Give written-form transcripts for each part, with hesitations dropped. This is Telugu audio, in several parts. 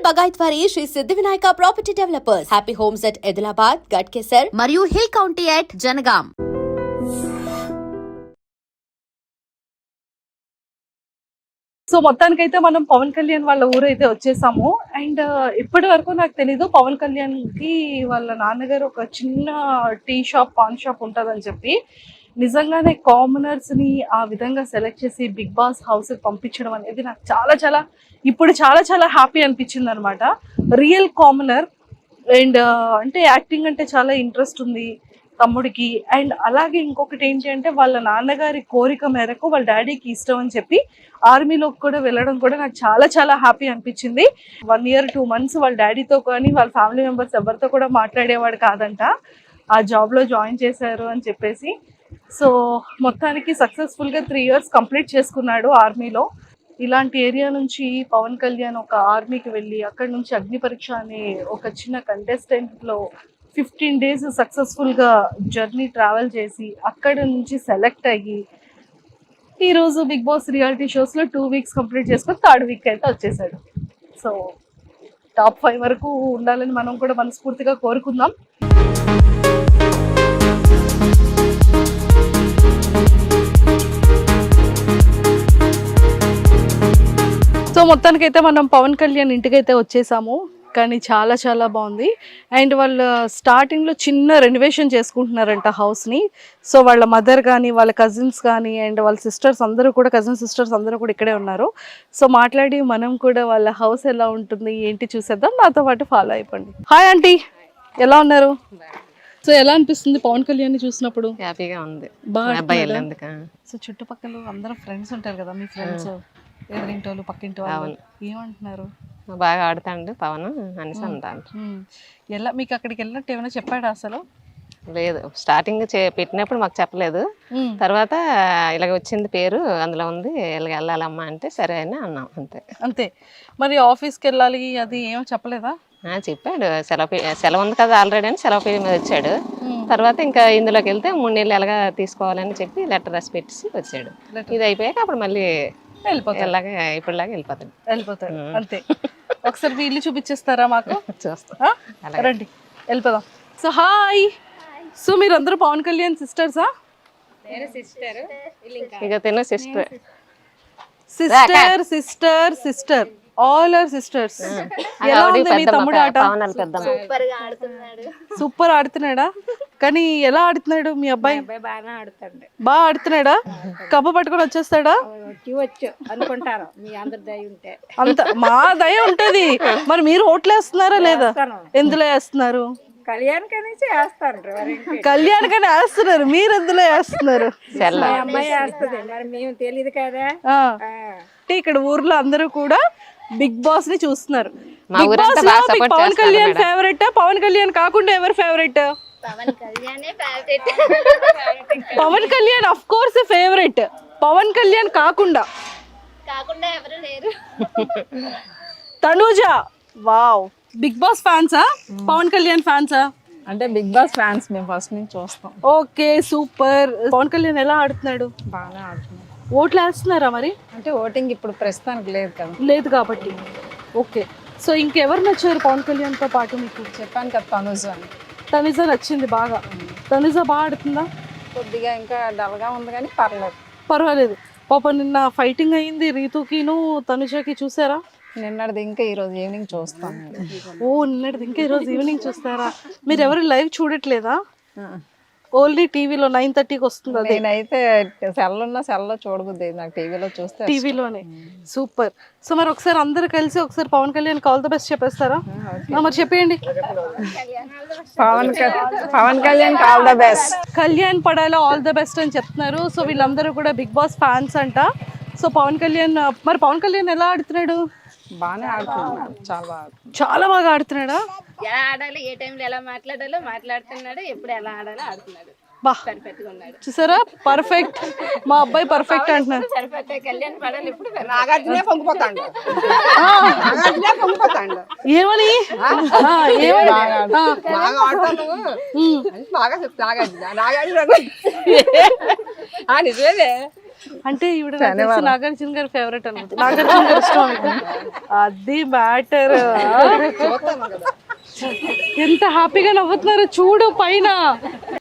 బగాయత్ వారి Shri Siddhi Vinayaka property developers. Happy homes at Edulabad, Ghatkesar మరియు hill county at Jangaon. So మొత్తానికైతే మనం పవన్ కళ్యాణ్ వాళ్ళ ఊరైతే వచ్చేసాము. అండ్ ఇప్పటి వరకు నాకు తెలీదు పవన్ కళ్యాణ్ కి వాళ్ళ నాన్నగారు ఒక చిన్న టీ షాప్, పాన్ షాప్ ఉంటుందని చెప్పి. నిజంగానే కామనర్స్ ని ఆ విధంగా సెలెక్ట్ చేసి బిగ్ బాస్ హౌస్ కి పంపించడం అనేది నాకు ఇప్పుడు చాలా హ్యాపీ అనిపించింది అనమాట. రియల్ కామనర్ అండ్ అంటే యాక్టింగ్ అంటే చాలా ఇంట్రెస్ట్ ఉంది తమ్ముడికి. అండ్ అలాగే ఇంకొకటి ఏంటి అంటే వాళ్ళ నాన్నగారి కోరిక మేరకు వాళ్ళ డాడీకి ఇష్టం అని చెప్పి ఆర్మీలోకి కూడా వెళ్ళడం కూడా నాకు చాలా హ్యాపీ అనిపించింది. 1 year 2 months వాళ్ళ డాడీతో కానీ వాళ్ళ ఫ్యామిలీ మెంబర్స్ ఎవరితో కూడా మాట్లాడేవాడు కాదంట. ఆ జాబ్లో జాయిన్ చేశారు అని చెప్పేసి. సో మొత్తానికి సక్సెస్ఫుల్గా 3 years కంప్లీట్ చేసుకున్నాడు ఆర్మీలో. ఇలాంటి ఏరియా నుంచి పవన్ కళ్యాణ్ ఒక ఆర్మీకి వెళ్ళి అక్కడ నుంచి అగ్ని పరీక్ష అనే ఒక చిన్న కంటెస్టెంట్లో 15 days సక్సెస్ఫుల్గా జర్నీ ట్రావెల్ చేసి అక్కడ నుంచి సెలెక్ట్ అయ్యి ఈరోజు బిగ్ బాస్ రియాలిటీ షోస్లో 2 weeks కంప్లీట్ చేసుకొని 3rd week అయితే వచ్చేసాడు. సో టాప్ 5 వరకు ఉండాలని మనం కూడా మనస్ఫూర్తిగా కోరుకుందాం. సో మొత్తానికైతే మనం పవన్ కళ్యాణ్ ఇంటికైతే వచ్చేసాము. కానీ చాలా బాగుంది. అండ్ వాళ్ళు స్టార్టింగ్లో చిన్న రెనోవేషన్ చేసుకుంటున్నారంట హౌస్ని. సో వాళ్ళ మదర్ కానీ వాళ్ళ కజిన్స్ కానీ అండ్ వాళ్ళ సిస్టర్స్ అందరూ కూడా, కజిన్ సిస్టర్స్ అందరూ కూడా ఇక్కడే ఉన్నారు. సో మాట్లాడి మనం కూడా వాళ్ళ హౌస్ ఎలా ఉంటుంది ఏంటి చూసేద్దాం. నాతో పాటు ఫాలో అయిపోండి. హాయ్ ఆంటీ, ఎలా ఉన్నారు? సో ఎలా అనిపిస్తుంది పవన్ కళ్యాణ్ చూసినప్పుడు? హ్యాపీగా ఉంది. బాగా. సో చుట్టుపక్కల అందరూ ఫ్రెండ్స్ ఉంటారు కదా, మీ ఫ్రెండ్స్ ఎదురింటోళ్ళు పక్కింటి వాళ్ళు ఏమంటున్నారు? బాగా ఆడుతాండు పవన్ అనేసి అంటాను. ఎలా మీకు అక్కడికి వెళ్ళినట్టు ఏమైనా చెప్పాడు? అసలు లేదు, స్టార్టింగ్ పెట్టినప్పుడు మాకు చెప్పలేదు. తర్వాత ఇలాగ వచ్చింది పేరు అందులో ఉంది, ఇలాగ వెళ్ళాలమ్మా అంటే సరే అని అన్నాం. అంతే. మరి ఆఫీస్కి వెళ్ళాలి అది ఏమో చెప్పలేదా? చెప్పాడు, సెలవు ఉంది కదా ఆల్రెడీ అని సెలవు పేరు మీద వచ్చాడు. తర్వాత ఇంకా ఇందులోకి వెళ్తే 3 నెలలు ఎలాగా తీసుకోవాలని చెప్పి లెటర్ రాసి పెట్టేసి వచ్చాడు. ఇది అయిపోయాక అప్పుడు మళ్ళీ ఇప్పుడులాగా వెళ్ళిపోతాడు. అంతే. ఒకసారి మీ ఇల్లు చూపించేస్తారా మాకు? చూస్తా, రండి వెళ్ళిపోదాం. So hi. సో మీరు అందరూ పవన్ కళ్యాణ్ సిస్టర్సా? ఇక తిను sister sister all are sisters. ఎలా ఉంది మీ తమ్ముడు ఆట? సూపర్ ఆడుతున్నాడా? కానీ ఎలా ఆడుతున్నాడు మీ అబ్బాయి? బాగా ఆడుతున్నాడా? కప్ప పట్టుకొని వచ్చేస్తాడా? అనుకుంటారు మీ అందరి దయ ఉంటే. అంత మా దయ ఉంటది. మరి మీరు ఓట్లు వేస్తున్నారా లేదా? ఎందులో వేస్తున్నారు? కళ్యాణ్కని వేస్తున్నారు, మీరు ఎందులో వేస్తున్నారు? అమ్మాయి వేస్తుంది, మరి మేము తెలియదు కదా. ఇక్కడ ఊర్లో అందరూ కూడా బిగ్ బాస్ ని చూస్తున్నారు. బిగ్ బాస్ లో పవన్ కళ్యాణ్ ఫేవరెట్? పవన్ కళ్యాణ్ కాకుండా ఎవరు favourite? Pavan Kalyan of course favourite. Pavan Kalyan కాకుండా ఎవరు లేరు. తనూజ, వావ్. బిగ్ బాస్ ఫ్యాన్సా పవన్ కళ్యాణ్ ఫ్యాన్సా? అంటే బిగ్ బాస్ ఫ్యాన్స్ మేము ఫస్ట్ నుంచి చూస్తాం. Okay, super. పవన్ కళ్యాణ్ ఎలా ఆడుతున్నాడు? బాగా ఆడుతున్నాడు. ఓట్లు వేస్తున్నారా మరి? అంటే ఓటింగ్ ఇప్పుడు ప్రస్తుతానికి లేదు కదా. లేదు కాబట్టి ఓకే. సో ఇంకెవరు నచ్చారు పవన్ కళ్యాణ్ తో పాటు మీకు? చెప్పాను కదా తనుజ అని. తనుజ నచ్చింది బాగా. తనుజ బాగా ఆడుతుందా? కొద్దిగా ఇంకా డల్గా ఉంది కానీ పర్వాలేదు. పాప నిన్న ఫైటింగ్ అయింది రీతుకిను తనుజకి, చూసారా? నిన్నటిది ఇంకా ఈరోజు ఈవినింగ్ చూస్తాం. ఓ, నిన్నటిది ఇంకా ఈరోజు ఈవినింగ్ చూస్తారా? మీరు ఎవరు లైవ్ చూడట్లేదా? ఓన్లీ టీవీలో 9:30కి వస్తుంది. నేనైతే సెల్లో చూడబుద్ది, నాకు టీవీలో చూస్తే టీవీలోనే. సూపర్. సో మరి ఒకసారి అందరు కలిసి ఒకసారి Pavan Kalyan all the best చెప్పేస్తారా? మరి చెప్పేయండి. Pavan Kalyan all the best. Kalyan పడాలో ఆల్ ద బెస్ట్ అని చెప్తున్నారు. సో వీళ్ళందరూ కూడా బిగ్ బాస్ ఫ్యాన్స్ అంట. సో పవన్ కళ్యాణ్ ఎలా ఆడుతున్నాడు? బాగానే ఆడుతున్నాడు, చాలా బాగా ఆడుతున్నాడా? ఎలా ఆడాలి, ఏ టైంలో ఎలా మాట్లాడాలో మాట్లాడుతున్నాడు, ఎప్పుడు ఎలా ఆడాలో ఆడుతున్నాడు. చూసారా? పర్ఫెక్ట్. మా అబ్బాయి పర్ఫెక్ట్ అంటున్నారు. కళ్యాణ్ పడాలి ఇప్పుడు ఏమని నిజమే. అంటే ఈవిడ నాకు తెలిసి నాగార్జున గారి ఫేవరెట్ అనుకుంటా. నాగార్జున గారు ఇష్టం అనుకుంటా. అది మ్యాటర్. ఎంత హ్యాపీగా నవ్వుతున్నారో చూడు పైన.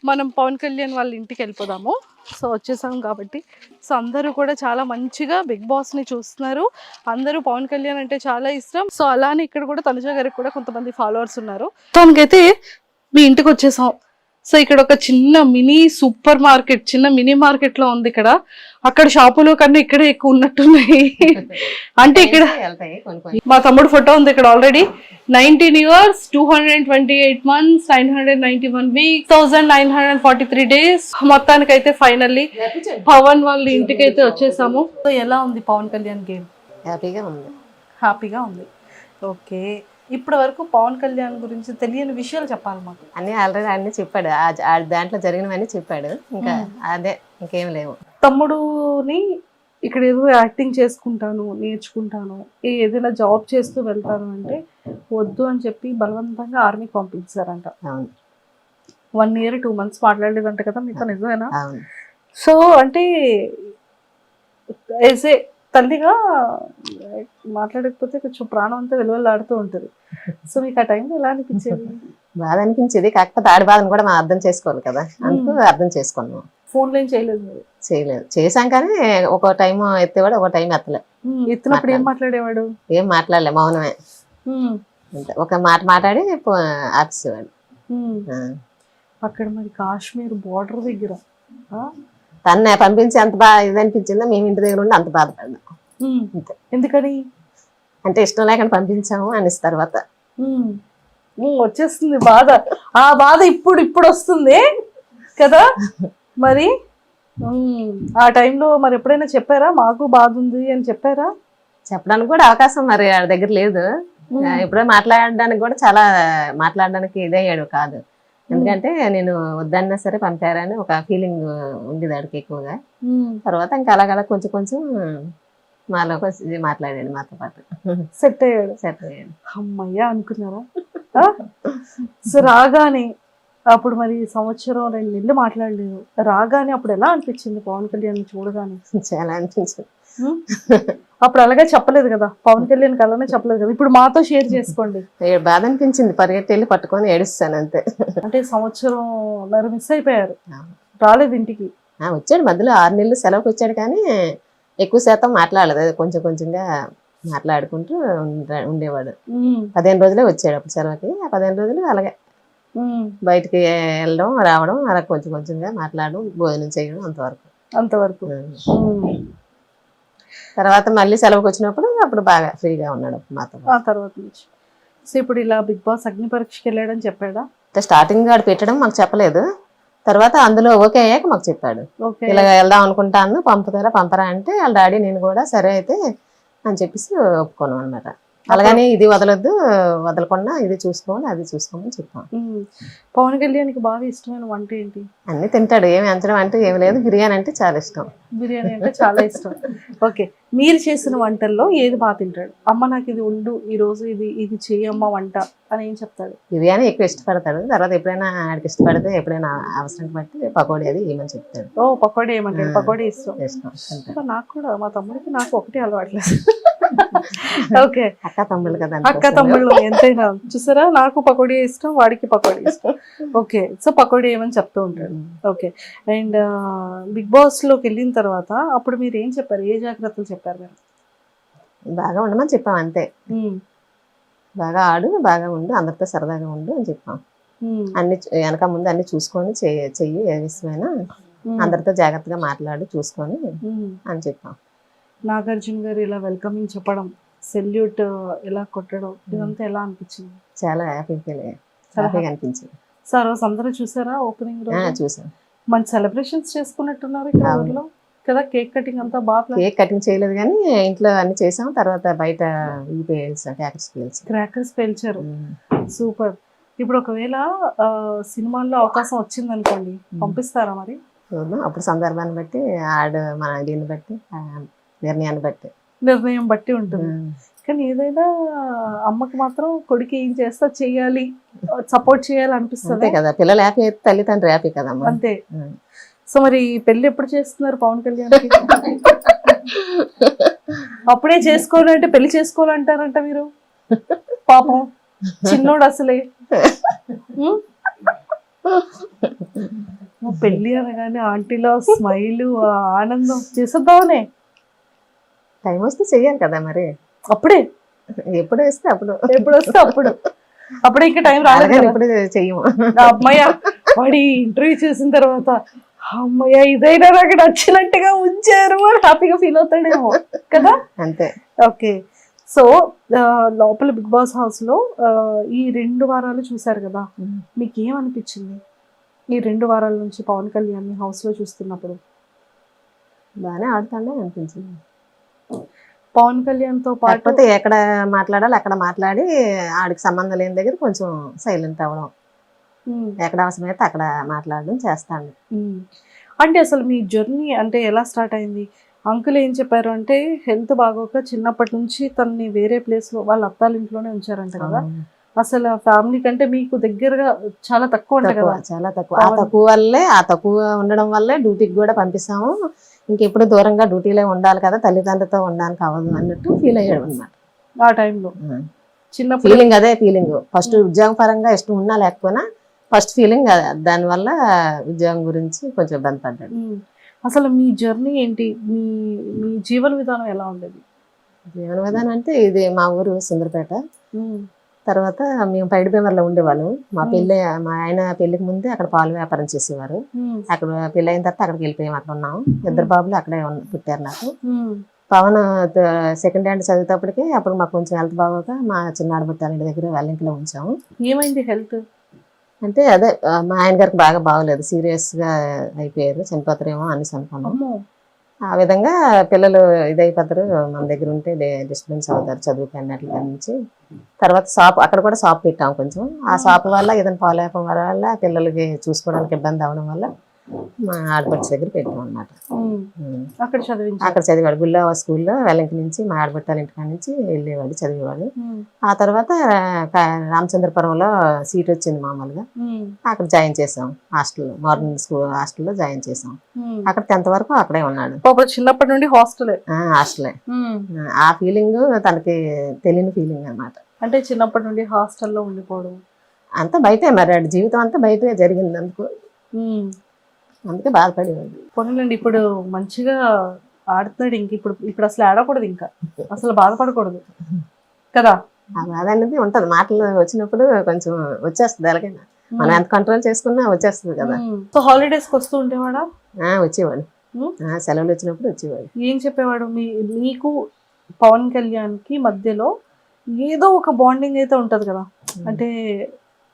మనం పవన్ కళ్యాణ్ వాళ్ళ ఇంటికి వెళ్ళిపోదాము. సో వచ్చేసాం కాబట్టి సో అందరూ కూడా చాలా మంచిగా బిగ్ బాస్ ని చూస్తున్నారు. అందరూ పవన్ కళ్యాణ్ అంటే చాలా ఇష్టం. సో అలానే ఇక్కడ కూడా తనుజ గారికి కూడా కొంతమంది ఫాలోవర్స్ ఉన్నారు. తనకైతే మీ ఇంటికి వచ్చేసాం. సో ఇక్కడ ఒక చిన్న మినీ సూపర్ మార్కెట్, చిన్న మినీ మార్కెట్ లో ఉంది ఇక్కడ. అక్కడ షాపులో కన్నా ఇక్కడే ఎక్కువ ఉన్నట్టున్నాయి. అంటే ఇక్కడ వెళ్తాయి కొన్ని మా తమ్ముడు ఫోటో ఉంది ఇక్కడ already. 19 years, 228 months, 991 weeks, 1943 days. మొత్తానికి అయితే ఫైనల్లీ పవన్ వాళ్ళ ఇంటికి అయితే వచ్చేసాము. సో ఎలా ఉంది పవన్ కళ్యాణ్ గేమ్? హ్యాపీగా ఉంది. హ్యాపీగా ఉంది. ఓకే, ఇప్పటి వరకు పవన్ కళ్యాణ్ గురించి తెలియని విషయాలు చెప్పాలి మాకు. అన్నీ ఆల్రెడీ అన్నీ చెప్పాడు, దాంట్లో జరిగినవన్నీ చెప్పాడు. ఇంకా అదే, ఇంకేం లేవు. తమ్ముడుని ఇక్కడ ఏదో యాక్టింగ్ చేసుకుంటాను, నేర్చుకుంటాను, ఏదైనా జాబ్ చేస్తూ వెళ్తాను అంటే వద్దు అని చెప్పి బలవంతంగా ఆర్మీకి పంపించారంట. అవును. 1 year 2 months మాట్లాడలేదంట కదా మీతో, నిజమేనా? అవును. సో అంటే ఏసే తల్లిగా మాట్లాడకపోతే కొంచెం ప్రాణం అంతా వెలువలాడుతూ ఉంటుంది. సో మీకు ఆ టైంలో ఎలా అనిపించేది? బాధ అనిపించేది, కాకపోతే ఆడి బాధను కూడా మనం అర్థం చేసుకోవాలి కదా, అందుకు అర్థం చేసుకున్నాం. ఫోన్లో ఏం చేయలేదు మీరు? చేయలేదు, చేశాం కానీ ఒక టైం ఎత్తేవాడు, ఒక టైం ఎత్తలే. ఎత్తినప్పుడు ఏం మాట్లాడేవాడు? ఏం మాట్లాడలే, మౌనమే. అంతే, ఒక మాట మాట్లాడి ఆపేసేవాడు. అక్కడ మరి కాశ్మీర్ బోర్డర్ దగ్గర తన్నే పంపించి అంత బాగా ఇది అనిపించిందో, మేము ఇంటి దగ్గర ఉండి అంత బాధపడ్డాం. అంతే. ఎందుకని? అంటే ఇష్టం లేకుండా పంపించాము అనేసి తర్వాత వచ్చేస్తుంది బాధ. ఆ బాధ ఇప్పుడు వస్తుంది కదా మరి. ఆ టైంలో మరి ఎప్పుడైనా చెప్పారా మాకు బాధ ఉంది అని చెప్పారా? చెప్పడానికి కూడా అవకాశం మరి వాళ్ళ దగ్గర లేదు. ఎప్పుడో మాట్లాడడానికి కూడా చాలా మాట్లాడడానికి ఇదయ్యాడు కాదు. ఎందుకంటే నేను వద్దన్నా సరే పంపారని ఒక ఫీలింగ్ ఉండేది ఆడికి ఎక్కువగా. తర్వాత ఇంకా అలాగలా కొంచెం కొంచెం మాలో మాట్లాడాడు, మాతో పాటు సెట్ అయ్యాడు. అమ్మయ్యా అనుకున్నారా? సో రాగానే అప్పుడు మరి 1-2 నెలలు మాట్లాడలేదు. రాగానే అప్పుడు ఎలా అనిపించింది పవన్ కళ్యాణ్ చూడగానే? చాలా అనిపించింది. అప్పుడు అలాగే చెప్పలేదు కదా, పవన్ కళ్యాణ్ అలానే చెప్పలేదు కదా. ఇప్పుడు మాతో షేర్ చేసుకోండి. బాధ అనిపించింది, పరిగెట్టి వెళ్ళి పట్టుకొని ఏడుస్తాను అంతే. అంటే 1.5 సంవత్సరం మిస్ అయిపోయారు, రాలేదు ఇంటికి. వచ్చాడు మధ్యలో 6 నెలలు సెలవుకి వచ్చాడు, కానీ ఎక్కువ శాతం మాట్లాడలేదు, కొంచెం కొంచెంగా మాట్లాడుకుంటూ ఉండేవాడు. 15 రోజులే వచ్చాడు అప్పుడు సెలవుకి. ఆ 15 రోజులు అలాగే బయటికి వెళ్ళడం రావడం, అలా కొంచెం కొంచెంగా మాట్లాడడం, భోజనం చేయడం, అంతవరకు. తర్వాత మళ్ళీ సెలవుకి వచ్చినప్పుడు అప్పుడు బాగా ఫ్రీగా ఉన్నాడు మాతో. ఆ తర్వాత నుంచి సో ఇప్పుడు ఇలా బిగ్ బాస్ అగ్ని పరీక్షకి వెళ్ళాడని చెప్పాడా? స్టార్టింగ్ ఆడు పెట్టడం మాకు చెప్పలేదు, తర్వాత అందులో ఓకే అయ్యాక మాకు చెప్పాడు. ఇలా వెళ్దాం అనుకుంటాను, పంపరా అంటే వాళ్ళ డాడీ నేను కూడా సరే అయితే అని చెప్పేసి ఒప్పుకోను అనమాట. అలాగని ఇది వదలకుండా ఇది చూసుకోవాలి, అది చూసుకోమని చెప్పాం. పవన్ కళ్యాణ్కి బాగా ఇష్టమైన వంట ఏంటి? అన్ని తింటాడు, ఏమి అంచడం అంటే ఏమి లేదు. బిర్యానీ అంటే చాలా ఇష్టం. బిర్యానీ అంటే చాలా ఇష్టం. ఓకే, మీరు చేసిన వంటల్లో ఏది బాగా తింటాడు? అమ్మ నాకు ఇది ఉండు, ఈ రోజు ఇది చెయ్యమ్మ వంట అని ఏం చెప్తాడు? బిర్యానీ ఎక్కువ ఇష్టపడతాడు. తర్వాత ఎప్పుడైనా ఆడికి ఇష్టపడితే ఎప్పుడైనా అవసరం బట్టి పకోడీ అది ఏమని చెప్తాడు. ఓ పకోడీ ఏమంటాడు? పకోడీ ఇష్టం. నాకు కూడా, మా తమ్ముడికి నాకు ఒకటి అలవాట్లేదు. ఓకే, అక్క తమ్ముళ్ళు కదా, అక్క తమ్ముళ్ళు ఎంతైనా. చూసారా, నాకు పకోడీ ఇష్టం, వాడికి పకోడీ ఇష్టం. ఓకే, సో పకోడీ ఏమని చెప్తూ ఉంటాడు. ఓకే, అండ్ బిగ్ బాస్ లోకి వెళ్ళిన తర్వాత అప్పుడు మీరు ఏం చెప్పారు? ఏ జాగ్రత్తలు చెప్పారు మీరు? బాగా ఉండమని చెప్పాం అంతే. బాగా ఆడు, బాగా ఉండు, అందరితో సరదాగా ఉండు అని చెప్పాం. అన్ని వెనక ముందు అన్ని చూసుకొని చెయ్యి, ఏ విషయమైనా అందరితో జాగ్రత్తగా మాట్లాడి చూసుకొని అని చెప్పాం. నాగార్జున గారు ఇలా వెల్కమింగ్ చెప్పడం, సెల్యూట్ ఇలా కొట్టడం, ఇదంతా ఎలా అనిపించింది? చాలా హ్యాపీగా అనిపించింది. సార్ అందరూ చూసారా ఓపెనింగ్ రోజు? చూసాం. మంచి సెలబ్రేషన్స్ చేసుకున్నట్టున్నారు ఇక్కడ ఊర్లో కదా. కేక్ కటింగ్ అంతా బాగా. కేక్ కటింగ్ చేయలేదు కానీ ఇంట్లో అన్ని చేసాం. తర్వాత బయట క్రాకర్స్ పేల్చారు. సూపర్. ఇప్పుడు ఒకవేళ సినిమాల్లో అవకాశం వచ్చింది అనుకోండి, పంపిస్తారా మరి? అప్పుడు సందర్భాన్ని బట్టి మన దీన్ని బట్టి నిర్ణయం బట్టి ఉంటుంది. కానీ ఏదైనా అమ్మకి మాత్రం కొడుకు ఏం చేస్తా చెయ్యాలి, సపోర్ట్ చేయాలి అనిపిస్తుంది కదా. పిల్లలు హ్యాపీ అయితే తల్లిదండ్రులు హ్యాపీ కదమ్మా. అంతే. సో మరి పెళ్లి ఎప్పుడు చేస్తున్నారు పవన్ కళ్యాణ్ అప్పుడే చేసుకోవాలంటే పెళ్లి చేసుకోవాలంటారంట మీరు పాపం చిన్నోడు అసలే ఉం? పెళ్లి అనగానే ఆంటీలో స్మైల్ ఆనందం చేసేద్దామనే టైం వస్తే చెయ్యాలి కదా మరి, అప్పుడే ఎప్పుడు వేస్తే అప్పుడు, ఎప్పుడు వస్తే అప్పుడు, అప్పుడే ఇంకా టైం రాలేదు అలాగే కదా. ఇప్పుడు చెయ్యము. అమ్మయ్య వాడి ఇంటర్వ్యూ చేసిన తర్వాత అమ్మయ్య ఇదైనా నాకు నచ్చినట్టుగా ఉంచారు అని హ్యాపీగా ఫీల్ అవుతాడేమో కదా. అంతే. ఓకే, సో లోపల బిగ్ బాస్ హౌస్ లో ఈ 2 వారాలు చూసారు కదా, మీకు ఏమనిపించింది ఈ 2 వారాల నుంచి పవన్ కళ్యాణ్ హౌస్ లో చూస్తున్నప్పుడు? బాగానే ఆడుతాడే అనిపించింది. పవన్ కళ్యాణ్ తో పాటు కాకపోతే ఎక్కడ మాట్లాడాలి అక్కడ మాట్లాడి ఆడికి సంబంధం లేని దగ్గర కొంచెం సైలెంట్ అవ్వడం, ఎక్కడ అవసరమైతే అక్కడ మాట్లాడడం చేస్తాను. అంటే అసలు మీ జర్నీ అంటే ఎలా స్టార్ట్ అయింది? అంకుల్ ఏం చెప్పారు అంటే హెల్త్ బాగోక చిన్నప్పటి నుంచి తనని వేరే ప్లేస్ లో వాళ్ళ అత్తాల ఇంట్లోనే ఉంచారంట కదా. అసలు ఫ్యామిలీ కంటే మీకు దగ్గరగా చాలా తక్కువ ఉంటాయి కదా. చాలా తక్కువ. ఆ తక్కువ వల్లే, ఆ తక్కువ ఉండడం వల్లే డ్యూటీకి కూడా పంపిస్తాము. ఇంకెప్పుడు దూరంగా డ్యూటీలో ఉండాలి కదా, తల్లిదండ్రులతో ఉండడానికి అవ్వదు అన్నట్టు ఫీల్ అయ్యాడు అనమాట ఆ టైంలో. చిన్నప్పుడు ఫీలింగ్ అదే ఫీలింగ్. ఫస్ట్ ఉద్యోగం పరంగా ఇష్టం ఉన్నా లేకపోయినా ఫస్ట్ ఫీలింగ్ దానివల్ల ఉద్యోగం గురించి కొంచెం ఇబ్బంది పడ్డాడు. అసలు మీ జర్నీ ఏంటి, మీ మీ జీవన విధానం ఎలా ఉండేది? జీవన విధానం అంటే ఇది మా ఊరు సుందరపేట. తర్వాత మేము పైడిబేమర్లో ఉండేవాళ్ళం. మా ఆయన పెళ్లికి ముందే అక్కడ పాలు వ్యాపారం చేసేవారు. అక్కడ పెళ్లి అయిన తర్వాత అక్కడికి వెళ్ళిపోయాం. అక్కడ ఉన్నాము. 2 బాబులు అక్కడే పుట్టారు నాకు. పవన్ సెకండ్ హ్యాండ్ చదివేటప్పటికి అప్పుడు మాకు కొంచెం హెల్త్ బాగోక మా చిన్న ఆడబుట్టాల ఇంటి దగ్గర వాళ్ళింట్లో ఉంచాము. ఏమైంది హెల్త్ అంటే అదే మా ఆయన గారికి బాగా బాగోలేదు, సీరియస్ గా అయిపోయారు, చనిపోతారేమో అనేసి అనుకున్నాము. ఆ విధంగా పిల్లలు ఇదైపోతారు, మన దగ్గర ఉంటే డిస్టర్బెన్స్ అవుతారు చదువుకి అన్నట్ల నుంచి. తర్వాత అక్కడ కూడా షాప్ పెట్టాము. కొంచెం ఆ షాప్ వల్ల ఏదైనా పాలేపం వల్ల పిల్లలకి చూసుకోవడానికి ఇబ్బంది అవడం వల్ల మా ఆడపడుచు దగ్గర పెట్టాం అన్నమాట. అక్కడ చదివాడు గుల్లా స్కూల్లో. వెల్లంకి నుంచి మా ఆడపట్టాల ఇంటికాడ నుంచి వెళ్ళేవాడు, చదివేవాడు. ఆ తర్వాత రామచంద్రపురంలో సీట్ వచ్చింది మామూలుగా, అక్కడ జాయిన్ చేసాం హాస్టల్లో, మార్నింగ్ స్కూల్ హాస్టల్లో జాయిన్ చేసాం. అక్కడ 10th వరకు అక్కడే ఉన్నాడు. చిన్నప్పటి నుండి హాస్టలే. ఆ ఫీలింగ్ తనకి తెలియని ఫీలింగ్ అన్నమాట. అంటే చిన్నప్పటి నుండి హాస్టల్లో ఉండిపోవడం అంతా బయటే, మరి జీవితం అంతా బయటే జరిగింది. అందుకే బాధపడేవాడు. పోనండి, ఇప్పుడు మంచిగా ఆడుతున్నాడు. ఇప్పుడు అసలు ఆడకూడదు, ఇంకా అసలు బాధపడకూడదు కదా. ఆ బాధ అనేది ఉంటది, మాటలు వచ్చినప్పుడు కొంచెం వచ్చేస్తుంది. అలాగైనా మనం ఎంత కంట్రోల్ చేసుకున్నా వచ్చేస్తుంది కదా. సో హాలిడేస్ కి వస్తూ ఉండేవాడా? వచ్చేవాడు, సెలవులు వచ్చినప్పుడు వచ్చేవాడు. ఏం చెప్పేవాడు? మీకు పవన్ కళ్యాణ్ కి మధ్యలో ఏదో ఒక బాండింగ్ అయితే ఉంటది కదా. అంటే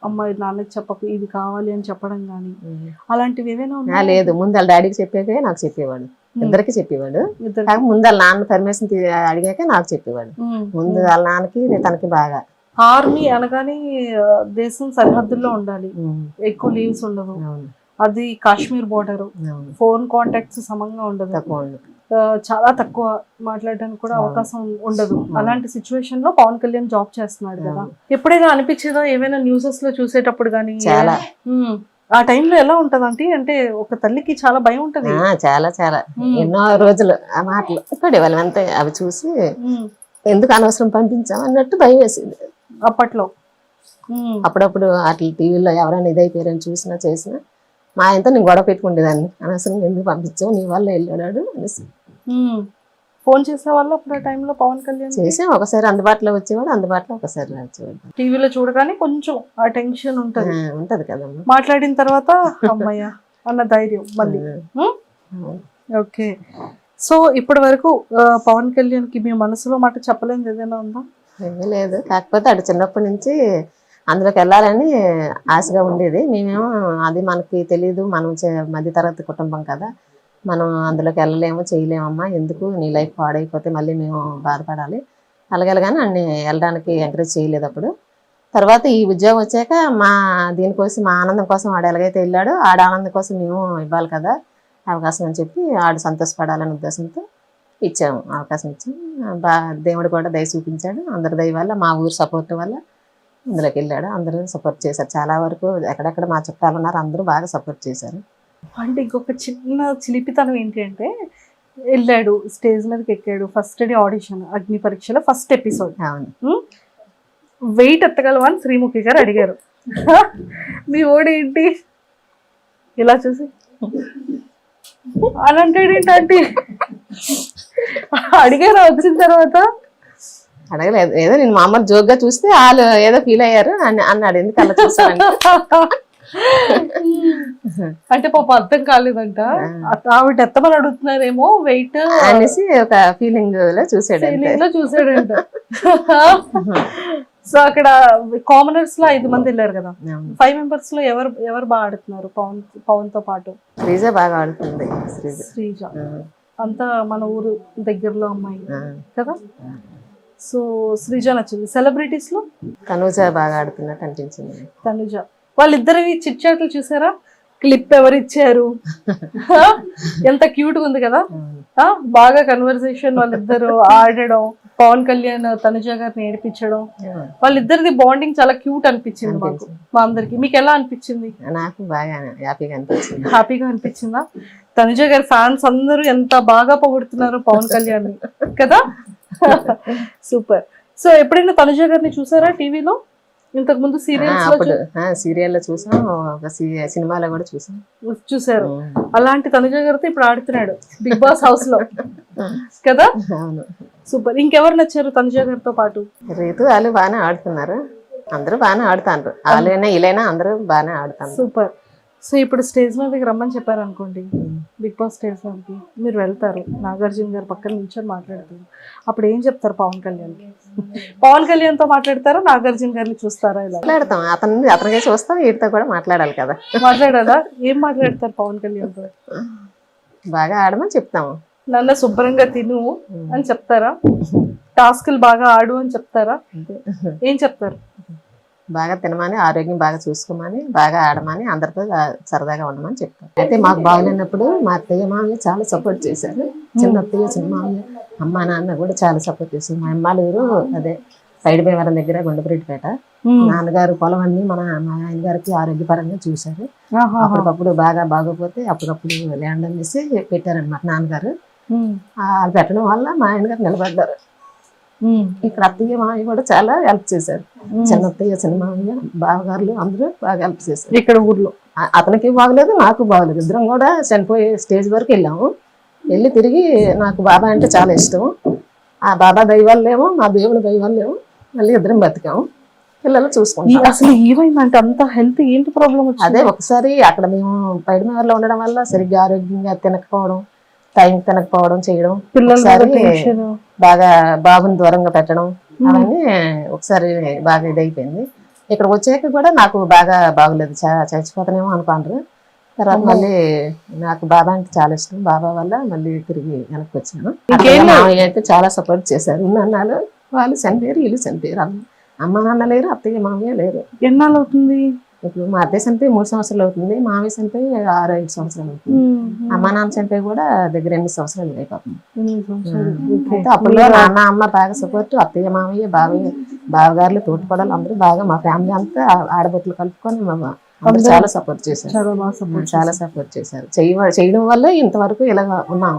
అమ్మాయి నాన్నకి చెప్పకు ఇది కావాలి అని చెప్పడం గానీ అలాంటివి ఏదైనా ఉన్నా? లేదు, ముందు వాళ్ళ డాడీకి చెప్పాకే నాకు చెప్పేవాడు. ఇద్దరికి చెప్పేవాడు. ముందు వాళ్ళ నాన్న పర్మిషన్ అడిగాక నాకు చెప్పేవాడు. ముందు వాళ్ళ నాన్నకి తనకి బాగా. ఆర్మీ అనగానే దేశం సరిహద్దుల్లో ఉండాలి, ఎక్కువ లీవ్స్ ఉండవు. అది కాశ్మీర్ బోర్డర్, ఫోన్ కాంటాక్ట్స్ సమంగా ఉండదు, చాలా తక్కువ మాట్లాడడానికి కూడా అవకాశం ఉండదు. అలాంటి సిచ్యువేషన్ లో పవన్ కళ్యాణ్ జాబ్ చేస్తున్నాడు కదా. ఎప్పుడైనా అనిపించేదా ఏమైనా న్యూసెస్ లో చూసేటప్పుడు గానీ? ఆ టైంలో ఎలా ఉంటదంటే, అంటే ఒక తల్లికి చాలా భయం ఉంటది. చాలా చాలా ఎన్నో రోజులు ఆ మాటలు పడేవాళ్ళం అంతే. అవి చూసి ఎందుకు అనవసరం పంపించాం అన్నట్టు భయం వేసింది అప్పట్లో. అప్పుడప్పుడు అట్లా టీవీలో ఎవరైనా ఇదైపోయారని చూసినా చేసినా మా ఆయనతో నేను గొడవ పెట్టుకుండేదాన్ని. అనవసరం ఎందుకు పంపించావు, నీ వల్ల వెళ్ళాడు అనేసి. ఫోన్ చేసేవాళ్ళు అప్పుడు ఆ టైంలో పవన్ కళ్యాణ్? చేసాం, ఒకసారి అందుబాటులో వచ్చేవాడు, అందుబాటులో ఒకసారి వచ్చేవాడు. టీవీలో చూడగానే కొంచెం ఆ టెన్షన్ ఉంటది కదమ్మా. మాట్లాడిన తర్వాత అమ్మయ్య అన్న ధైర్యం మళ్ళీ. ఓకే, సో ఇప్పటి వరకు పవన్ కళ్యాణ్ కి మీ మనసులో మాట చెప్పలేనిది ఏదైనా ఉందా? ఏమీ లేదు, కాకపోతే అటు చిన్నప్పటి నుంచి అందులోకి వెళ్ళాలని ఆశగా ఉండేది. మేమేమో అది మనకి తెలియదు, మనం మధ్యతరగతి కుటుంబం కదా, మనం అందులోకి వెళ్ళలేము చేయలేమమ్మా, ఎందుకు నీ లైఫ్ పాడైపోతే మళ్ళీ మేము బాధపడాలి అలాగేలాగానే అన్ని వెళ్ళడానికి ఎంకరేజ్ చేయలేదు అప్పుడు. తర్వాత ఈ ఉద్యోగం వచ్చాక దీనికోసం మా ఆనందం కోసం ఆడు ఎలాగైతే వెళ్ళాడో ఆడ ఆనందం కోసం మేము ఇవ్వాలి కదా అవకాశం అని చెప్పి ఆడు సంతోషపడాలనే ఉద్దేశంతో ఇచ్చాము, అవకాశం ఇచ్చాము. దేవుడు కూడా దయ చూపించాడు, అందరి దయ వల్ల, మా ఊరు సపోర్ట్ వల్ల అందులోకి వెళ్ళాడు. అందరూ సపోర్ట్ చేశారు చాలా వరకు. ఎక్కడెక్కడ మా చుట్టాలు ఉన్నారు అందరూ బాగా సపోర్ట్ చేశారు. అంటే ఇంకొక చిన్న చిలిపితనం ఏంటి అంటే, వెళ్ళాడు స్టేజ్ మీదకి ఎక్కాడు, ఫస్ట్ డే ఆడిషన్ అగ్ని పరీక్షలో ఫస్ట్ ఎపిసోడ్. అవును. వెయిట్ ఎత్తగలవా అని శ్రీముఖి గారు అడిగారు. మీ ఓడేంటి ఇలా చూసి అని అంటాడేంటి అడిగారు వచ్చిన తర్వాత? అడగలేదు, ఏదో నేను మామూలు జోక్గా చూస్తే వాళ్ళు ఏదో ఫీల్ అయ్యారు అన్నాడు. ఎందుకు అలా చూసాను అంటే పాప అర్థం కాలేదంట, ఆవిడ ఎత్తమని అడుగుతున్నారేమో వెయిట్ అనేసి ఒక ఫీలింగ్ లో చూసాడంట. సో అక్కడ కామనర్స్ లో 5 మంది వెళ్ళారు కదా, 5 మెంబర్స్ లో ఎవరు బాగా ఆడుతున్నారు పవన్ తో పాటు? శ్రీజ బాగా ఆడుతుంది. శ్రీజ అంతా మన ఊరు దగ్గరలో అమ్మాయి కదా. సో శ్రీజ నచ్చింది. సెలబ్రిటీస్ లో తనుజ బాగా ఆడుతున్నట్టు అనిపించింది. తనుజ వాళ్ళిద్దరివి చిట్ చాట్లు చూసారా? క్లిప్ ఎవరు ఇచ్చారు? ఎంత క్యూట్ ఉంది కదా, బాగా కన్వర్సేషన్ వాళ్ళిద్దరు ఆడడం, పవన్ కళ్యాణ్ తనుజ గారిని ఏడిపించడం, వాళ్ళిద్దరిది బాండింగ్ చాలా క్యూట్ అనిపించింది మాకు, మా అందరికి. మీకు ఎలా అనిపించింది? నాకు బాగా హ్యాపీగా అనిపించిందా? తనుజ గారి ఫ్యాన్స్ అందరూ ఎంత బాగా పొగుడుతున్నారు పవన్ కళ్యాణ్ కదా. సూపర్. సో ఎప్పుడైనా తనుజ గారిని చూసారా టీవీలో? ఇంతకు ముందు సీరియల్లో చూసాం, ఒక సినిమాలో కూడా చూసారు. అలాంటి తనుజ గారితో ఇప్పుడు ఆడుతున్నాడు బిగ్ బాస్ హౌస్ లో కదా. అవును. సూపర్. ఇంకెవరు నచ్చారు తనుజ గారితో పాటు? రీతు వాళ్ళు బాగానే ఆడుతున్నారు, అందరూ బాగానే ఆడుతారు. వాళ్ళైనా వీళ్ళైనా అందరూ బాగానే ఆడుతారు. సూపర్. సో ఇప్పుడు స్టేజ్ మీదకి రమ్మని చెప్పారు అనుకోండి, బిగ్ బాస్ స్టేజ్ మీదకి మీరు వెళ్తారు, నాగార్జున గారు పక్కన నిల్చొని మాట్లాడతారు, అప్పుడు ఏం చెప్తారు పవన్ కళ్యాణ్కి? పవన్ కళ్యాణ్ తో మాట్లాడతారా, నాగార్జున గారిని చూస్తారా? ఇలా మాట్లాడతాం, అతనికే చూస్తాం, వీటితో కూడా మాట్లాడాలి కదా. మాట్లాడాలా? ఏం మాట్లాడతారు పవన్ కళ్యాణ్ తో? బాగా ఆడమని చెప్తాము. నన్ను శుభ్రంగా తిను అని చెప్తారా? టాస్కులు బాగా ఆడు అని చెప్తారా? ఏం చెప్తారు? బాగా తినమని, ఆరోగ్యం బాగా చూసుకోమని, బాగా ఆడమని, అందరితో సరదాగా ఉండమని చెప్తారు. అయితే మాకు బాగులేనప్పుడు మా అత్తయ్య మామయ్య చాలా సపోర్ట్ చేశారు. చిన్న అత్తయ్య చిన్న మామయ్య అమ్మ నాన్న కూడా చాలా సపోర్ట్ చేశారు. మా అమ్మాలూరు అదే సైడ్ భీమవరం దగ్గర గుండపరెడ్డిపేట. నాన్నగారు పొలం అన్ని మా ఆయన గారికి ఆరోగ్యపరంగా చూశారు. అప్పటికప్పుడు బాగా బాగోపోతే అప్పటికప్పుడు ల్యాండ్ అనేసి పెట్టారనమాట నాన్నగారు. వాళ్ళు పెట్టడం వల్ల మా ఆయన గారు నిలబడ్డారు. ఇక్కడ అత్తయ్య మామయ్య కూడా చాలా హెల్ప్ చేశారు. చిన్న అత్తయ్య చిన్న మామయ్య బావగారులు అందరూ బాగా హెల్ప్ చేశారు. ఇక్కడ ఊర్లో అతనికి బాగలేదు, నాకు బాగలేదు, ఇద్దరం కూడా చనిపోయే స్టేజ్ వరకు వెళ్ళాము. వెళ్ళి తిరిగి నాకు బాబా అంటే చాలా ఇష్టం. ఆ బాబా దైవాలేమో మా దేవుని దైవాలేమో మళ్ళీ ఇద్దరం బతికాము, పిల్లలు చూసుకుంటాం. అసలు ఏమైందంటే అంత హెల్త్ ఏంటి ప్రాబ్లం? అదే ఒకసారి అక్కడ మేము పైడిమేరలో ఉండడం వల్ల సరిగ్గా ఆరోగ్యంగా తినకపోవడం, టైం తినకపోవడం చేయడం, బాగా బాబుని దూరంగా పెట్టడం, అవన్నీ ఒకసారి బాగా ఇదైపోయింది. ఇక్కడ వచ్చాక కూడా నాకు బాగా బాగలేదు, చచ్చిపోతానేమో అనుకుంటారు. తర్వాత మళ్ళీ నాకు బాబా అంటే చాలా ఇష్టం, బాబా వల్ల మళ్ళీ తిరిగి వెనక్కి వచ్చాను. మామయ్య అయితే చాలా సపోర్ట్ చేశారు. అన్నాళ్ళు వాళ్ళు చనిపోయారు, వీళ్ళు చనిపోయారు. అమ్మ నాన్న లేరు, అత్తయ్య మామయ్య లేరు. ఎన్నాళ్ళు అవుతుంది? ఇప్పుడు మా అత్తయ్య చనిపోయి 3 సంవత్సరాలు అవుతుంది, మామయ్య చనిపోయి 6-5 సంవత్సరాలు అవుతుంది. అమ్మ నాన్న చనిపోయి కూడా దగ్గర 8 సంవత్సరాలు అయిపోతుంది. అయితే అప్పుడు నాన్న అమ్మ బాగా సపోర్ట్, అత్తయ్య మామయ్య బావగారులు తోటిపడాలి అందరూ బాగా, మా ఫ్యామిలీ అంతా ఆడబొట్లు కలుపుకొని అందరూ చాలా సపోర్ట్ చేశారు. చాలా సపోర్ట్ చేశారు. చేయడం వల్ల ఇంతవరకు ఇలా ఉన్నాం.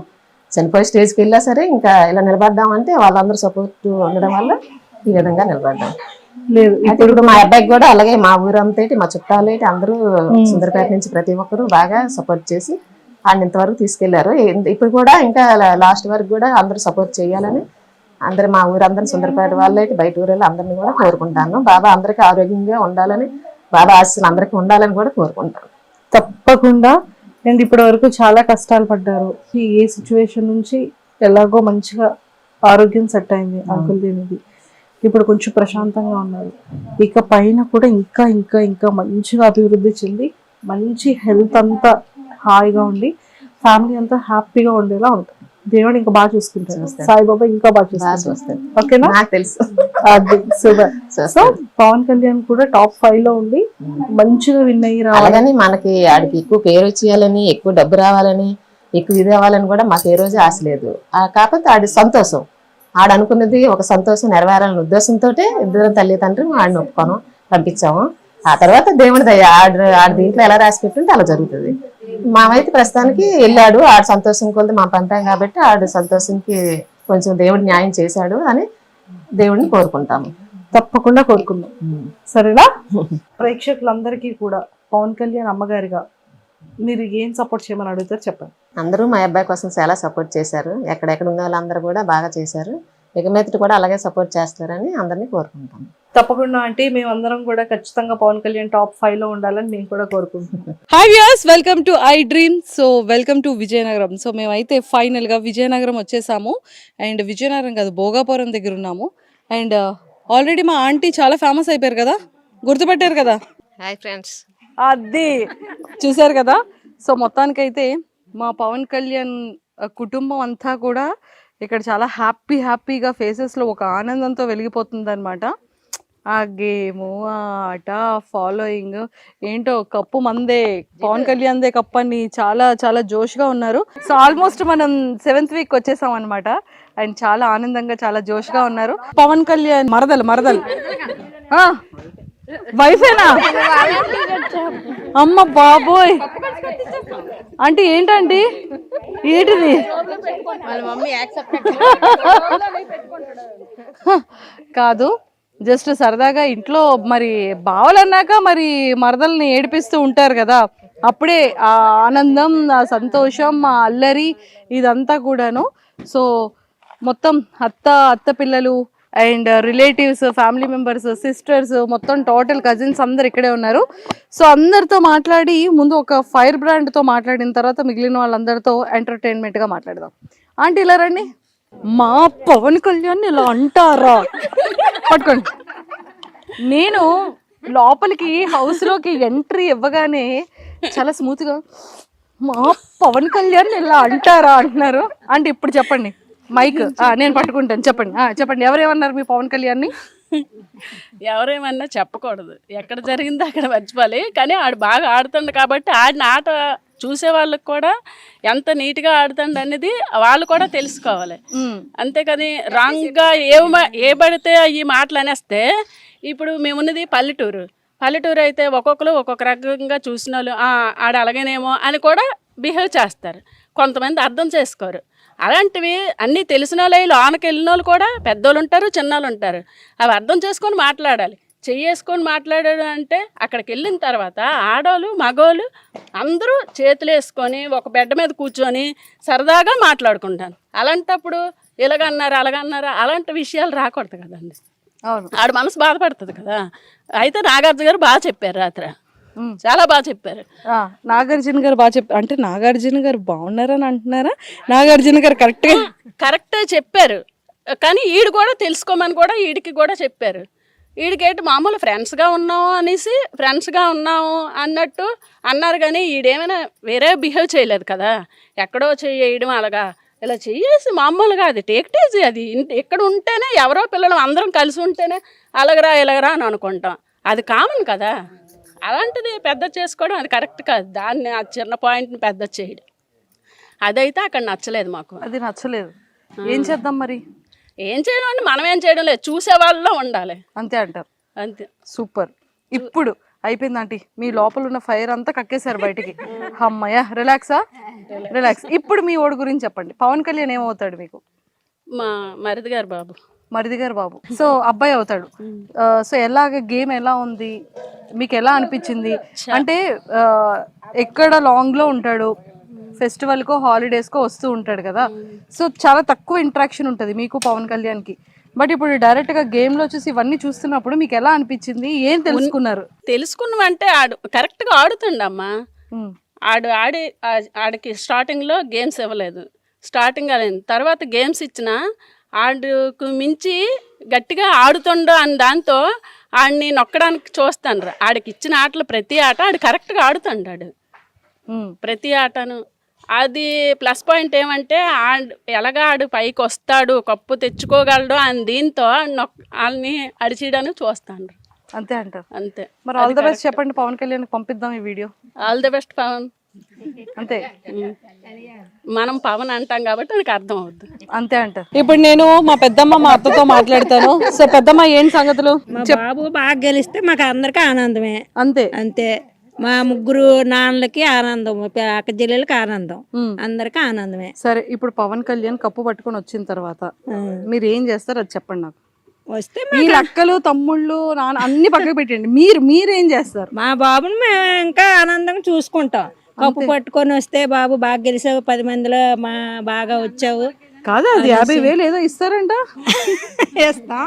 చనిపోయే స్టేజ్కి వెళ్ళా సరే ఇంకా ఇలా నిలబడ్డామంటే వాళ్ళందరూ సపోర్ట్ ఉండడం వల్ల ఈ విధంగా నిలబడ్డాం. లేదు ఇప్పుడు మా అబ్బాయికి కూడా అలాగే, మా ఊరంతా మా చుట్టాలు అందరూ సుందరపేట నుంచి ప్రతి ఒక్కరు బాగా సపోర్ట్ చేసి ఆయన ఇంతవరకు తీసుకెళ్లారు. ఇప్పుడు కూడా ఇంకా లాస్ట్ వరకు కూడా అందరూ సపోర్ట్ చేయాలని అందరు మా ఊరందరూ సుందరపేట వాళ్ళు బయట ఊరిలో అందరినీ కూడా కోరుకుంటాను. బాబా అందరికీ ఆరోగ్యంగా ఉండాలని, బాబా ఆశీస్సులు అందరికీ ఉండాలని కూడా కోరుకుంటాను. తప్పకుండా. అండ్ ఇప్పటి వరకు చాలా కష్టాలు పడ్డారు. ఏ సిచ్యువేషన్ నుంచి ఎలాగో మంచిగా ఆరోగ్యం సెట్ అయింది అంకుల్ దీనికి. ఇప్పుడు కొంచెం ప్రశాంతంగా ఉన్నారు. ఇక పైన కూడా ఇంకా ఇంకా ఇంకా మంచిగా అభివృద్ధి చెంది మంచి హెల్త్ అంతా హాయిగా ఉండి ఫ్యామిలీ అంతా హ్యాపీగా ఉండేలా ఉంటుంది. దేవుడు ఇంకా బాగా చూసుకుంటారు, సాయిబాబా ఇంకా బాగా చూసుకుంటారు. ఓకేనా? నాకు తెలుసు. సో పవన్ కళ్యాణ్ కూడా టాప్ 5 లో ఉండి మంచిగా విన్ అయ్యి రావాలని, మనకి ఆడికి ఎక్కువ పేరు వచ్చేయాలని, ఎక్కువ డబ్బు రావాలని, ఎక్కువ ఇది అవ్వాలని కూడా మాకు ఏ రోజు ఆశ లేదు. కాకపోతే ఆడి సంతోషం, ఆడనుకున్నది ఒక సంతోషం నెరవేరాలనే ఉద్దేశంతో ఇద్దరు తల్లిదండ్రులు ఆడిని ఒప్పుకోను పంపించాము. ఆ తర్వాత దేవుడి దయ, ఆడ దీంట్లో ఎలా రాసి పెట్టుంటే అలా జరుగుతుంది. మామైతే ప్రస్తుతానికి వెళ్ళాడు, ఆడు సంతోషం కొద్ది మా పంపాం కాబట్టి ఆడు సంతోషంకి కొంచెం దేవుడు న్యాయం చేశాడు అని దేవుడిని కోరుకుంటాము. తప్పకుండా కోరుకుందాం, సరేనా? ప్రేక్షకులందరికీ కూడా పవన్ కళ్యాణ్ అమ్మగారిగా మీరు ఏం సపోర్ట్ చేయమని అడుగుతారు చెప్పండి. అందరూ మా అబ్బాయి కోసం చాలా సపోర్ట్ చేశారు, ఎక్కడెక్కడ ఉన్న వాళ్ళందరూ కూడా బాగా చేశారు, ఇక మీదట కూడా అలాగే సపోర్ట్ చేస్తారని అందరినీ కోరుకుంటాం. తప్పకుండా అంటే మేమందరం కూడా ఖచ్చితంగా పవన్ కళ్యాణ్ టాప్ 5 లో ఉండాలని మేము కూడా కోరుకుంటున్నాం. Hi viewers, welcome to I dream. So welcome to Vizianagaram. So మేమైతే ఫైనల్గా విజయనగరం వచ్చేసాము. అండ్ విజయనగరం కాదు, భోగాపురం దగ్గర ఉన్నాము. అండ్ ఆల్రెడీ మా ఆంటీ చాలా ఫేమస్ అయిపోయారు కదా, గుర్తుపెట్టారు కదా? Hi friends. అది చూసారు కదా. సో మొత్తానికైతే మా పవన్ కళ్యాణ్ కుటుంబం అంతా కూడా ఇక్కడ చాలా హ్యాపీగా ఫేసెస్లో ఒక ఆనందంతో వెలిగిపోతుంది అనమాట. ఆ గేము, ఆ ఆట, ఫాలోయింగ్ ఏంటో కప్పు మందే, పవన్ కళ్యాణ్దే కప్పు అని చాలా జోష్గా ఉన్నారు. సో ఆల్మోస్ట్ మనం 7th వీక్ వచ్చేసాం అనమాట. అండ్ చాలా ఆనందంగా చాలా జోష్గా ఉన్నారు. పవన్ కళ్యాణ్ మరదలు వైఫేనా? అమ్మ బాబోయ్, అంటే ఏంటండి ఏంటిది? కాదు, జస్ట్ సరదాగా ఇంట్లో మరి బావలు అన్నాక మరి మరదల్ని ఏడిపిస్తూ ఉంటారు కదా, అప్పుడే ఆ ఆనందం, ఆ సంతోషం, ఆ అల్లరి ఇదంతా కూడాను. సో మొత్తం అత్త పిల్లలు and relatives, family members, sisters, మొత్తం టోటల్ కజిన్స్ అందరు ఇక్కడే ఉన్నారు. సో అందరితో మాట్లాడి ముందు ఒక ఫైర్ బ్రాండ్తో మాట్లాడిన తర్వాత మిగిలిన వాళ్ళందరితో ఎంటర్టైన్మెంట్గా మాట్లాడదాం. ఆంటీ ఇలా రండి. మా పవన్ కళ్యాణ్ ఇలా అంటారా? పట్టుకోండి. నేను లోపలికి హౌస్లోకి ఎంట్రీ ఇవ్వగానే చాలా స్మూత్గా మా పవన్ కళ్యాణ్ ఇలా అంటారా అంటున్నారు. అంటే ఇప్పుడు చెప్పండి, మైక్ నేను పట్టుకుంటాను, చెప్పండి ఎవరేమన్నారు మీ పవన్ కళ్యాణ్ని? ఎవరేమన్నా చెప్పకూడదు, ఎక్కడ జరిగిందో అక్కడ మర్చిపోవాలి. కానీ ఆడు బాగా ఆడుతుండు కాబట్టి ఆడిన ఆట చూసే వాళ్ళకి కూడా ఎంత నీట్గా ఆడుతుండు అనేది వాళ్ళు కూడా తెలుసుకోవాలి. అంతేకాని రాంగ్గా ఏ పడితే ఈ మాటలు అనేస్తే, ఇప్పుడు మేమున్నది పల్లెటూరు అయితే ఒక్కొక్కరు ఒక్కొక్క రకంగా చూసిన వాళ్ళు ఆడ అలాగేనేమో అని కూడా బిహేవ్ చేస్తారు. కొంతమంది అర్థం చేసుకోరు. అలాంటివి అన్నీ తెలిసిన వాళ్ళు లోనకి వెళ్ళిన వాళ్ళు కూడా పెద్దోళ్ళు ఉంటారు, చిన్నోళ్ళు ఉంటారు. అవి అర్థం చేసుకొని మాట్లాడాలి. చెయ్యేసుకొని మాట్లాడాడు అంటే అక్కడికి వెళ్ళిన తర్వాత ఆడోళ్ళు మగోళ్ళు అందరూ చేతులు వేసుకొని ఒక బెడ్ మీద కూర్చొని సరదాగా మాట్లాడుకుంటాను. అలాంటప్పుడు ఇలాగన్నారు అలాగన్నారు అలాంటి విషయాలు రాకూడదు కదండి. ఆడ మనసు బాధపడుతుంది కదా. అయితే నాగార్జున గారు బాగా చెప్పారు, రాత్రి చాలా బాగా చెప్పారు. నాగార్జున గారు బాగా చెప్పారు అంటే నాగార్జున గారు బాగున్నారని అంటున్నారా? నాగార్జున గారు కరెక్టే చెప్పారు. కానీ ఈడు కూడా తెలుసుకోమని కూడా ఈడికి కూడా చెప్పారు. ఈడికేంటి మామూలు ఫ్రెండ్స్గా ఉన్నాము అన్నట్టు అన్నారు. కానీ ఈడేమైనా వేరే బిహేవ్ చేయలేదు కదా. ఎక్కడో చేయడం అలాగా ఇలా చెయ్యేసి మామూలుగా అది టేక్టేజీ. అది ఇక్కడ ఉంటేనే ఎవరో పిల్లలు అందరం కలిసి ఉంటేనే ఇలాగరా అని అనుకుంటాం. అది కామన్ కదా. అలాంటిది పెద్ద చేసుకోవడం అది కరెక్ట్ కాదు. దాన్ని ఆ చిన్న పాయింట్ని పెద్ద చేయడం అదైతే అక్కడ నచ్చలేదు మాకు. అది నచ్చలేదు. ఏం చేద్దాం మరి? ఏం చేయడం అంటే మనం ఏం చేయడం లేదు, చూసే వాళ్ళలో ఉండాలి అంతే అంటారు. అంతే. సూపర్. ఇప్పుడు అయిపోయింది ఆంటీ, మీ లోపల ఉన్న ఫైర్ అంతా కక్కేశారు బయటికి. అమ్మయ్య, రిలాక్స్. ఇప్పుడు మీ ఓడి గురించి చెప్పండి. పవన్ కళ్యాణ్ ఏమవుతాడు మీకు? మా మరిది గారు బాబు. సో అబ్బాయి అవుతాడు. సో గేమ్ ఎలా ఉంది మీకు, ఎలా అనిపించింది? అంటే ఎక్కడ లాంగ్లో ఉంటాడు, ఫెస్టివల్కో హాలిడేస్కో వస్తూ ఉంటాడు కదా. సో చాలా తక్కువ ఇంటరాక్షన్ ఉంటుంది మీకు పవన్ కళ్యాణ్కి. బట్ ఇప్పుడు డైరెక్ట్గా గేమ్లో చూసి ఇవన్నీ చూస్తున్నప్పుడు మీకు ఎలా అనిపించింది? ఏం తెలుసుకున్నామంటే ఆడు కరెక్ట్గా ఆడుతుండమ్మా. ఆడికి స్టార్టింగ్లో గేమ్స్ ఇవ్వలేదు. స్టార్టింగ్ అయింది, తర్వాత గేమ్స్ ఇచ్చిన ఆడుకు మించి గట్టిగా ఆడుతుండో అని దాంతో ఆడిని నొక్కడానికి చూస్తాను. ఆడికి ఇచ్చిన ఆటలు ప్రతి ఆట ఆడు కరెక్ట్గా ఆడుతుండాడు, ప్రతి ఆటను. అది ప్లస్ పాయింట్ ఏమంటే ఆడు పైకి వస్తాడు, కప్పు తెచ్చుకోగలడు అని దీంతో వాళ్ళని అడిచేయడానికి చూస్తాను. అంతే అంటారు. అంతే. మరి ఆల్ ది బెస్ట్ చెప్పండి, పవన్ కళ్యాణ్ పంపిద్దాం ఈ video. All the best Pawan. అంతే, మనం పవన్ అంటాం కాబట్టి నాకు అర్థం అవుద్ది. అంతే అంటారు. ఇప్పుడు నేను మా పెద్దమ్మ మా అత్తతో మాట్లాడతాను. సో పెద్దమ్మ ఏంటి సంగతులు? బాబు బాగా గెలిస్తే మాకు అందరికీ ఆనందమే. అంతే. మా ముగ్గురు నాన్నలకి ఆనందం, అక్క చెల్లెలకి ఆనందం, అందరికి ఆనందమే. సరే, ఇప్పుడు పవన్ కళ్యాణ్ కప్పు పట్టుకొని వచ్చిన తర్వాత మీరు ఏం చేస్తారు అది చెప్పండి నాకు. వస్తే మీ అక్కలు తమ్ముళ్ళు నాన్న అన్ని పక్కకు పెట్టండి, మీరేం చేస్తారు? మా బాబుని మేము ఇంకా ఆనందంగా చూసుకుంటాం. కప్పు పట్టుకొని వస్తే బాబు బాగా గెలిచావు, 10 మందిలో బాగా వచ్చావు. కాదు, అది 50,000 ఏదో ఇస్తారంట. ఇస్తాం,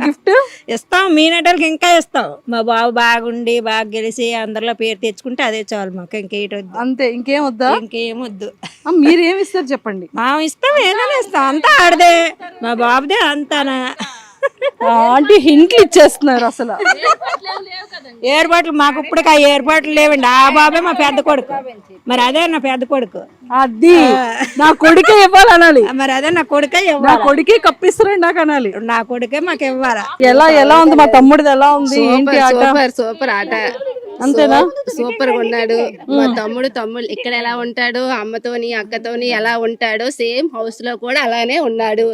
గిఫ్ట్ ఇస్తాం, మీనటోళ్ళకి ఇంకా ఇస్తాం. మా బాబు బాగుండి బాగా గెలిచి అందరిలో పేరు తెచ్చుకుంటే అదే చాలు మాకు, ఇంకేటి వద్దు. అంతే, ఇంకేం వద్దా? ఇంకేం వద్దు. మీరేం ఇస్తారు చెప్పండి. మా ఇష్టం ఏదైనా ఇస్తాం, అంతా ఆడదే, మా బాబుదే అంతానా. ఆంటీ హింట్లు ఇచ్చేస్తున్నారు అసలు. ఏర్పాట్లు మాకు ఇప్పటికి ఆ ఏర్పాట్లు లేవండి. ఆ బాబే మా పెద్ద కొడుకు, మరి అదే నా పెద్ద కొడుకు. అది నా కొడుకే ఇవ్వాలనాలి, మరి అదే నా కొడుకే నా ఇవ్వాలి. కొడుకే కప్పిస్తారండి నాకు అనాలి. నా కొడుకే మాకు ఇవ్వాలా. ఎలా ఉంది మా తమ్ముడిది, ఎలా ఉంది ఏంటి ఆట? సూపర్ ఆట, అంతేనా? సూపర్ గా ఉన్నాడు మా తమ్ముడు. ఇక్కడ ఎలా ఉంటాడు, అమ్మతోని అక్కతోని ఎలా ఉంటాడో సేమ్ హౌస్ లో కూడా అలానే ఉన్నాడు.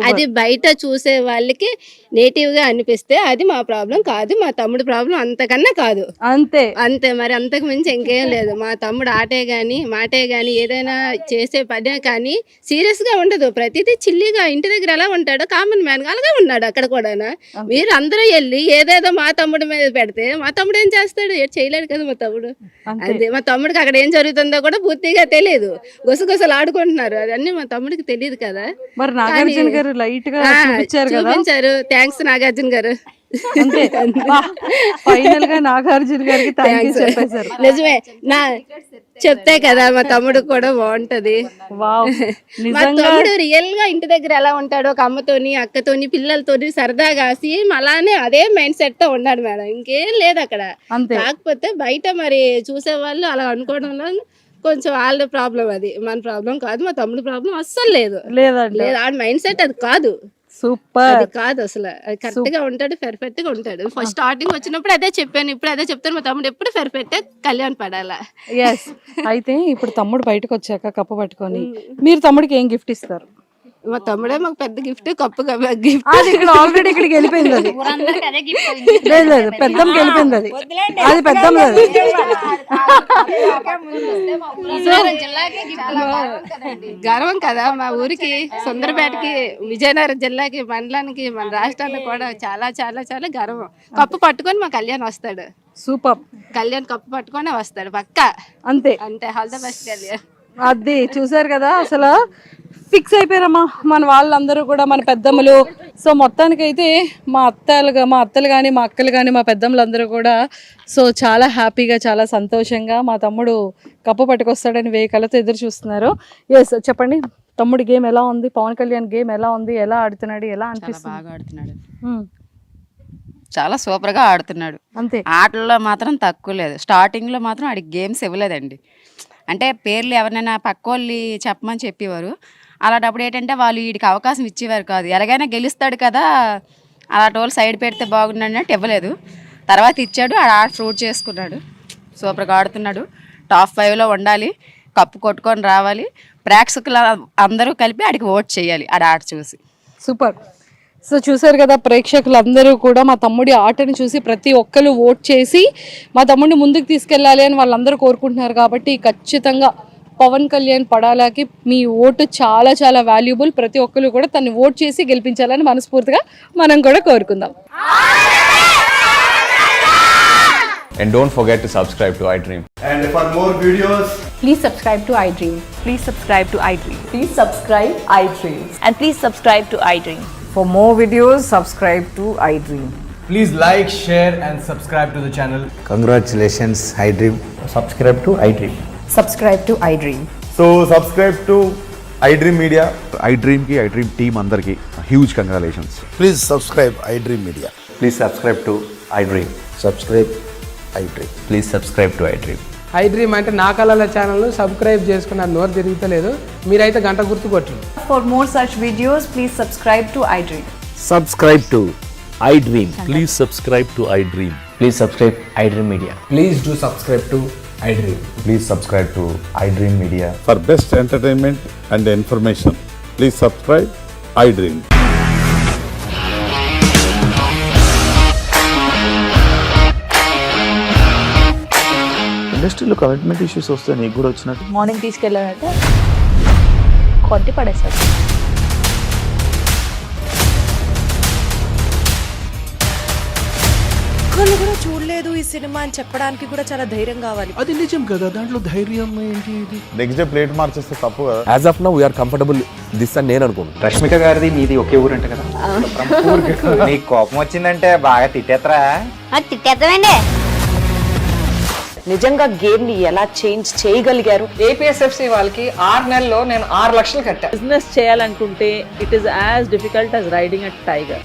అది బయట చూసే వాళ్ళకి నేటివ్ గా అనిపిస్తే అది మా ప్రాబ్లం కాదు, మా తమ్ముడు ప్రాబ్లం అంతకన్నా కాదు. అంతే మరి, అంతకు మించి ఇంకేం లేదు. మా తమ్ముడు ఆటే గాని మాటే గాని ఏదైనా చేసే పనే కానీ సీరియస్ గా ఉండదు. ప్రతిదీ చిల్లిగా ఇంటి దగ్గర ఎలా ఉంటాడో కామన్ మ్యాన్ అలాగే ఉన్నాడు అక్కడ కూడా. మీరు అందరూ వెళ్ళి ఏదేదో మా తమ్ముడి మీద పెడితే మా తమ్ముడు ఏం చేస్తాడు? చేయలేడు కదా మా తమ్ముడు. అంతే, మా తమ్ముడికి అక్కడ ఏం జరుగుతుందో కూడా పూర్తిగా తెలియదు. గుసగుసలు ఆడుకుంటున్నారు, అదన్నీ మా తమ్ముడికి తెలియదు కదా. మరి నాగార్జున గారు లైట్ గా చూపించారు. థ్యాంక్స్ నాగార్జున గారు. ఫైనల్ గా నాగార్జున గారికి థాంక్యూ చెప్పేశారు. నిజమే, చెప్తే కదా మా తమ్ముడు కూడా బాగుంటది. మా తమ్ముడు రియల్ గా ఇంటి దగ్గర ఎలా ఉంటాడో, ఒక అమ్మతోని అక్కతోని పిల్లలతోని సరదాగా సేమ్ అలానే అదే మైండ్ సెట్ తో ఉన్నాడు మేడం, ఇంకేం లేదు అక్కడ. కాకపోతే బయట మరి చూసే వాళ్ళు అలా అనుకోవడంలో కొంచెం వాళ్ళ ప్రాబ్లం, అది మన ప్రాబ్లం కాదు. మా తమ్ముడు ప్రాబ్లం అస్సలు లేదు, ఆ మైండ్ సెట్ అది కాదు. సూపర్, అది కాదు అసలు. కరెక్ట్ గా ఉంటాడు, పర్ఫెక్ట్ గా ఉంటాడు. ఫస్ట్ స్టార్టింగ్ వచ్చినప్పుడు అదే చెప్పాను, ఇప్పుడు అదే చెప్తాను. మా తమ్ముడు ఎప్పుడు పర్ఫెక్ట్, కళ్యాణ్ పడాలా. అయితే ఇప్పుడు తమ్ముడు బయటకు వచ్చాక కప్పు పట్టుకొని మీరు తమ్ముడికి ఏం గిఫ్ట్ ఇస్తారు? మా తమ్ముడే మాకు పెద్ద గిఫ్ట్, కప్పు గిఫ్ట్. అది ఇక్కడ ఆల్రెడీ ఇక్కడికి వెళ్ళిపోయింది, అది లేదు పెద్దమ్మకి వెళ్ళిపోయింది, అది పెద్దమ్మ. గర్వం కదా మా ఊరికి, సుందరపేటకి, విజయనగరం జిల్లాకి, మండలానికి, మన రాష్ట్రానికి కూడా చాలా చాలా చాలా గర్వం. కప్పు పట్టుకొని మా కళ్యాణ్ వస్తాడు. సూపర్, కళ్యాణ్ కప్పు పట్టుకొని వస్తాడు పక్కా. అంతే, ఆల్ ద బెస్ట్ కళ్యాణ్. అది చూసారు కదా, అసలు ఫిక్స్ అయిపోయారమ్మా మన వాళ్ళందరూ కూడా, మన పెద్దమ్మలు. సో మొత్తానికైతే మా అత్తలు కానీ మా అక్కలు కానీ మా పెద్దమ్మలందరూ కూడా సో చాలా హ్యాపీగా, చాలా సంతోషంగా మా తమ్ముడు కప్పు పట్టుకొస్తాడని వేకలతో ఎదురు చూస్తున్నారు. ఎస్, చెప్పండి తమ్ముడి గేమ్ ఎలా ఉంది? పవన్ కళ్యాణ్ గేమ్ ఎలా ఉంది? ఎలా ఆడుతున్నాడు? ఎలా అనిపిస్తుంది? బాగా ఆడుతున్నాడు, చాలా సూపర్ గా ఆడుతున్నాడు. అంతే, ఆటల్లో మాత్రం తక్కువ లేదు. స్టార్టింగ్ లో మాత్రం ఆడికి గేమ్స్ ఇవ్వలేదండి. అంటే పేర్లు ఎవరినైనా పక్కోళ్ళు చెప్పమని చెప్పేవారు. అలాంటప్పుడు ఏంటంటే వాళ్ళు వీడికి అవకాశం ఇచ్చేవారు కాదు. ఎలాగైనా గెలుస్తాడు కదా, అలాంటి వాళ్ళు సైడ్ పెడితే బాగుండన్నట్టు ఇవ్వలేదు. తర్వాత ఇచ్చాడు, ఆడ ఫ్రూట్ చేసుకున్నాడు, సూపర్గా ఆడుతున్నాడు. టాప్ 5లో ఉండాలి, కప్పు కొట్టుకొని రావాలి. ప్రేక్షకులు అందరూ కలిపి ఆడికి ఓట్ చేయాలి ఆడ చూసి. సూపర్. సో చూసారు కదా ప్రేక్షకులందరూ కూడా మా తమ్ముడి ఆటను చూసి ప్రతి ఒక్కరు ఓట్ చేసి మా తమ్ముడిని ముందుకు తీసుకెళ్ళాలి అని వాళ్ళందరూ కోరుకుంటున్నారు. కాబట్టి ఖచ్చితంగా పవన్ కళ్యాణ్ పడాలాకి మీ ఓటు చాలా చాలా వాల్యుబుల్. ప్రతి ఒక్కరు కూడా తను ఓట్ చేసి గెలిపించాలని మనస్ఫూర్తిగా మనం కూడా కోరుకుందాం. And don't forget to subscribe to iDream. And for more videos, please subscribe to iDream. Please subscribe to iDream. Please subscribe iDream. And please subscribe to iDream. For more videos, subscribe to iDream. please like, share and subscribe to the channel. Congratulations iDream. Subscribe to iDream. Subscribe to iDream. So subscribe to iDream Media. iDream ki iDream team andarki huge congratulations. Please subscribe iDream Media. Please subscribe to iDream. Subscribe iDream. Please subscribe to iDream. iDream అంటే నా కళల ఛానల్ను సబ్స్క్రైబ్ చేసుకున్న నోరు తిరుగుతలేదు, మీరైతే గంట గుర్తు కొట్టండి. For more such videos, please subscribe to iDream. Subscribe to iDream. Please subscribe to iDream. Please subscribe iDream Media. Please do subscribe to iDream. Please subscribe to iDream Media. For best entertainment and information, please subscribe iDream. ఇండస్ట్రీలో కమిట్మెంట్ ఇష్యూస్ వస్తే నీకు కూడా వచ్చినట్టు మార్నింగ్ తీసుకెళ్ళాడంటే కొట్టి పడేస్తాడు. ఒక్కళ్ళు కూడా చూడలేదు ఈ సినిమా అని చెప్పడానికి కూడా చాలా ధైర్యం కావాలి. అది నిజం కదా, దాంట్లో ధైర్యం ఏంటి ఇది? నెక్స్ట్ డే ప్లేట్ మార్చేస్తే తప్పు కదా. As of now we're comfortable this అని నేను అనుకుంటున్నాను. రష్మిక గారిది మీది ఒకే ఊరు అంట కదా. నీకు కోపం వచ్చిందంటే బాగా తిట్టేత్తరా? తిట్టేద్దామండి. నిజంగా గేమ్ ని ఎలా చేంజ్ చేయగలిగారు? ఏపీఎస్ఎఫ్సి వాళ్ళకి 6 నెలల్లో నేను 6 లక్షలు కట్టా. బిజినెస్ చేయాలనుకుంటే it is as difficult as riding a tiger.